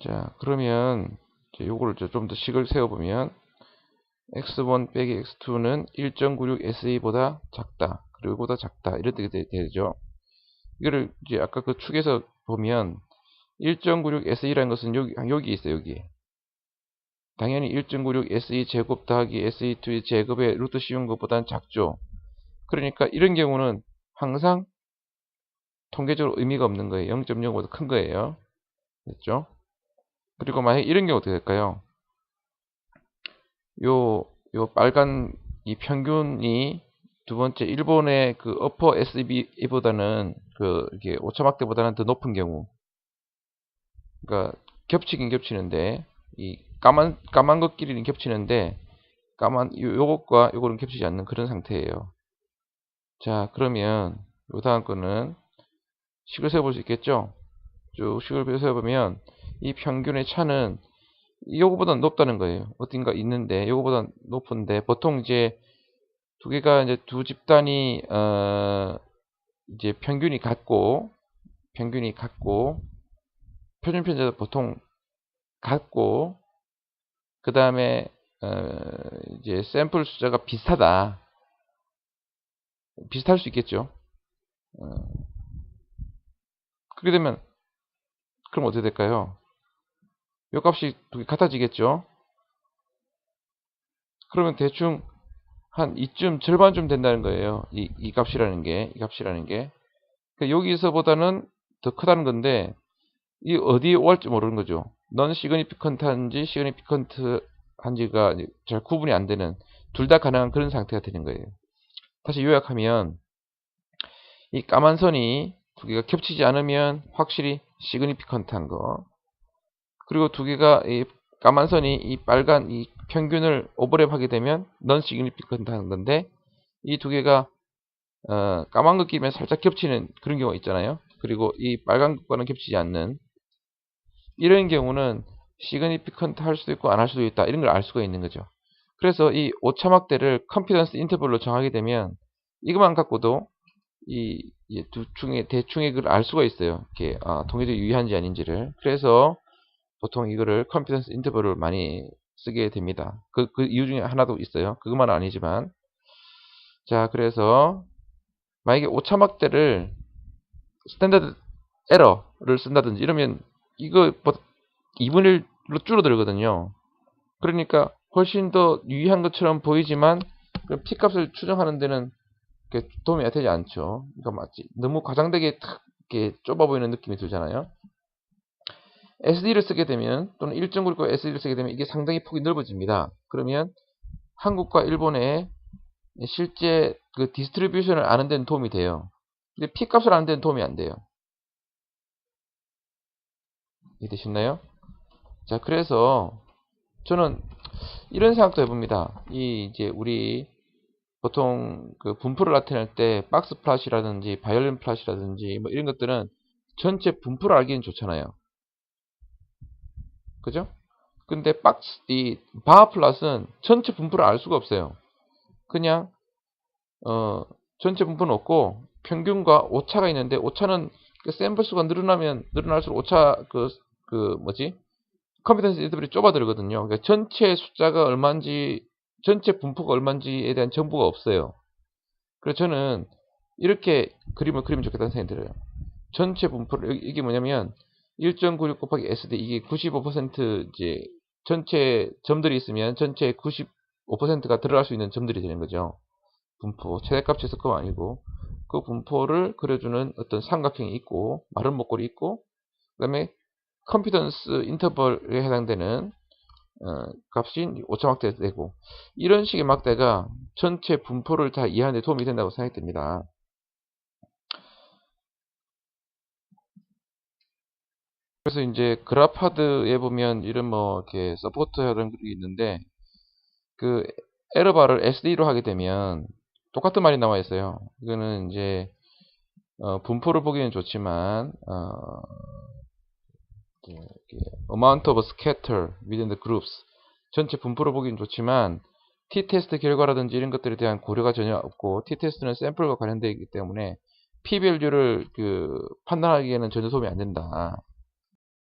자, 그러면 요거를 좀 더 식을 세워보면 x1 빼기 x2는 1.96 SE보다 작다. 그리고 이보다 작다. 이렇게 되죠. 이거를 이제 아까 그 축에서 보면 1.96 SE라는 것은 여기 있어요. 여기. 당연히 1.96 SE 제곱 더하기 SE2 제곱의 루트 씌운 것보다는 작죠. 그러니까 이런 경우는 항상 통계적으로 의미가 없는 거예요. 0.05보다 큰 거예요. 됐죠? 그리고 만약 이런 경우 어떻게 될까요? 요 빨간 이 평균이 두 번째 일본의 그 어퍼 SB보다는 그 이게 오차막대보다는 더 높은 경우, 그러니까 겹치긴 겹치는데 이 까만 것끼리는 겹치는데 요것과 요거는 겹치지 않는 그런 상태예요. 자, 그러면 요 다음 거는 식을 세워볼 수 있겠죠? 쭉 식을 세워보면 이 평균의 차는 요거보다 높다는 거예요. 어딘가 있는데 요거보다 높은데 보통 이제 두 개가 이제 두 집단이 이제 평균이 같고 표준 편차도 보통 같고 그 다음에 이제 샘플 숫자가 비슷할 수 있겠죠. 그렇게 되면 그럼 어떻게 될까요? 요 값이 두 개 같아지겠죠. 그러면 대충 한 이쯤 절반쯤 된다는 거예요. 이 값이라는 게. 그러니까 여기서보다는 더 크다는 건데 이 어디에 올지 모르는 거죠. 넌 시그니피컨트한지 시그니피컨트한지가 잘 구분이 안 되는, 둘 다 가능한 그런 상태가 되는 거예요. 다시 요약하면 이 까만 선이 두 개가 겹치지 않으면 확실히 시그니피컨트한 거, 그리고 두 개가 이 까만 선이 이 빨간 이 평균을 오버랩하게 되면 넌 시그니피컨트한 건데, 이 두 개가 까만 것끼리만 살짝 겹치는 그런 경우가 있잖아요. 그리고 이 빨간 것과는 겹치지 않는 이런 경우는 시그니피컨트 할 수도 있고 안 할 수도 있다. 이런 걸 알 수가 있는 거죠. 그래서 이 오차막대를 컨피던스 인터벌로 정하게 되면 이것만 갖고도 이 두 중에 대충의 걸 알 수가 있어요. 이게 통계적 유의한지 아닌지를. 그래서 보통 이거를 컨피던스 인터벌을 많이 쓰게 됩니다. 그 이유 중에 하나도 있어요. 그것만은 아니지만. 자, 그래서 만약에 오차막대를 스탠다드 에러를 쓴다든지 이러면 이거 2분의 1로 줄어들거든요. 그러니까 훨씬 더 유의한 것처럼 보이지만 P값을 추정하는 데는 도움이 되지 않죠. 그러니까 마치 너무 과장되게 탁 이렇게 좁아 보이는 느낌이 들잖아요. SD를 쓰게 되면 또는 1.99 SD를 쓰게 되면 이게 상당히 폭이 넓어집니다. 그러면 한국과 일본의 실제 그 디스트리뷰션을 아는 데는 도움이 돼요. 근데 P값을 아는 데는 도움이 안 돼요. 이해되셨나요? 자, 그래서 저는 이런 생각도 해봅니다. 이제 우리 보통 그 분포를 나타낼 때 박스 플롯이라든지 바이올린 플롯이라든지 뭐 이런 것들은 전체 분포를 알기는 좋잖아요. 그죠? 근데 이 바 플롯은 전체 분포를 알 수가 없어요. 그냥 전체 분포는 없고 평균과 오차가 있는데, 오차는 그 샘플 수가 늘어나면 늘어날수록 오차 컨피던스 인터벌이 좁아들거든요. 그러니까 전체 숫자가 얼마인지, 전체 분포가 얼마인지에 대한 정보가 없어요. 그래서 저는 이렇게 그림을 그리면 좋겠다는 생각이 들어요. 전체 분포를, 이게 뭐냐면 1.96 곱하기 SD, 이게 95% 이제 전체 점들이 있으면 전체 95%가 들어갈 수 있는 점들이 되는 거죠. 분포, 최대값 최소값 아니고 그 분포를 그려주는 어떤 삼각형이 있고 마른 목걸이 있고, 그 다음에 컨피던스 인터벌에 해당되는 값이 오차막대가 되고, 이런 식의 막대가 전체 분포를 다 이해하는 데 도움이 된다고 생각됩니다. 그래서 이제 그래프하드에 보면 이런 뭐 이렇게 서포트 이런 게 있는데, 그 에러바를 SD로 하게 되면 똑같은 말이 나와 있어요. 이거는 이제 분포를 보기는 좋지만 amount of scatter within the groups, 전체 분포를 보기는 좋지만 t-테스트 결과라든지 이런 것들에 대한 고려가 전혀 없고, t-테스트는 샘플과 관련되어 있기 때문에 p-밸류를 판단하기에는 전혀 도움이 안 된다.